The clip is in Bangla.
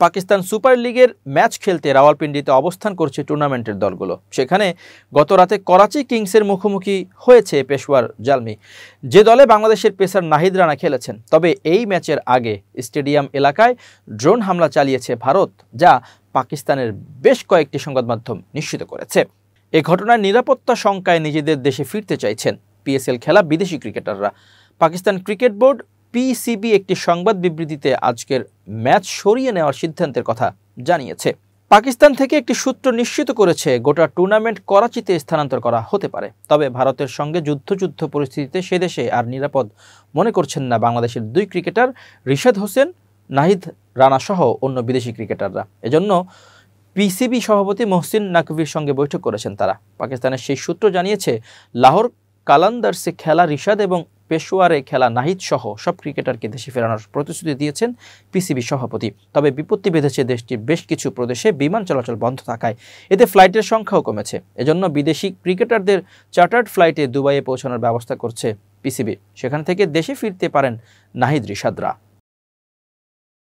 পাকিস্তান সুপার লিগের ম্যাচ খেলতে রাওয়ালপিন্ডিতে অবস্থান করছে টুর্নামেন্টের দলগুলো। সেখানে গত রাতে করাচি কিংসের মুখোমুখি হয়েছে পেশোয়ার জালমি, যে দলে বাংলাদেশের পেসার নাহিদ রানা খেলেছেন। তবে এই ম্যাচের আগে স্টেডিয়াম এলাকায় ড্রোন হামলা চালিয়েছে ভারত, যা পাকিস্তানের বেশ কয়েকটি সংবাদ মাধ্যম নিশ্চিত করেছে। এ ঘটনার নিরাপত্তা শঙ্কায় নিজেদের দেশে ফিরতে চাইছেন পিএসএল খেলা বিদেশি ক্রিকেটাররা। পাকিস্তান ক্রিকেট বোর্ড পিসিবি একটি সংবাদ বিবৃতিতে আজকের ম্যাচ সরিয়ে নেওয়ার সিদ্ধান্তের কথা জানিয়েছে। পাকিস্তান থেকে একটি সূত্র নিশ্চিত করেছে গোটা টুর্নামেন্ট করাচিতে স্থানান্তর করা হতে পারে। তবে ভারতের সঙ্গে যুদ্ধ পরিস্থিতিতে সে দেশে আর নিরাপদ মনে করছেন না বাংলাদেশের দুই ক্রিকেটার রিশাদ হোসেন, নাহিদ রানা সহ অন্য বিদেশি ক্রিকেটাররা। এজন্য পিসিবি সভাপতি মহসিন নাকভির সঙ্গে বৈঠক করেছেন তারা। পাকিস্তানের সেই সূত্র জানিয়েছে, লাহোর কালান্দার্সে খেলা রিশাদ এবং পেশোয়ারে খেলা নাহিদ সহ সব ক্রিকেটারকে দেশে ফেরানোর প্রতিশ্রুতি দিয়েছেন পিসিবি সভাপতি। তবে বিপত্তি বেঁধেছে দেশটির বেশ কিছু প্রদেশে বিমান চলাচল বন্ধ থাকায়, এতে ফ্লাইটের সংখ্যাও কমেছে। এজন্য বিদেশি ক্রিকেটারদের চার্টার্ড ফ্লাইটে দুবাইয়ে পৌঁছানোর ব্যবস্থা করছে পিসিবি। সেখান থেকে দেশে ফিরতে পারেন নাহিদ রিশাদরা।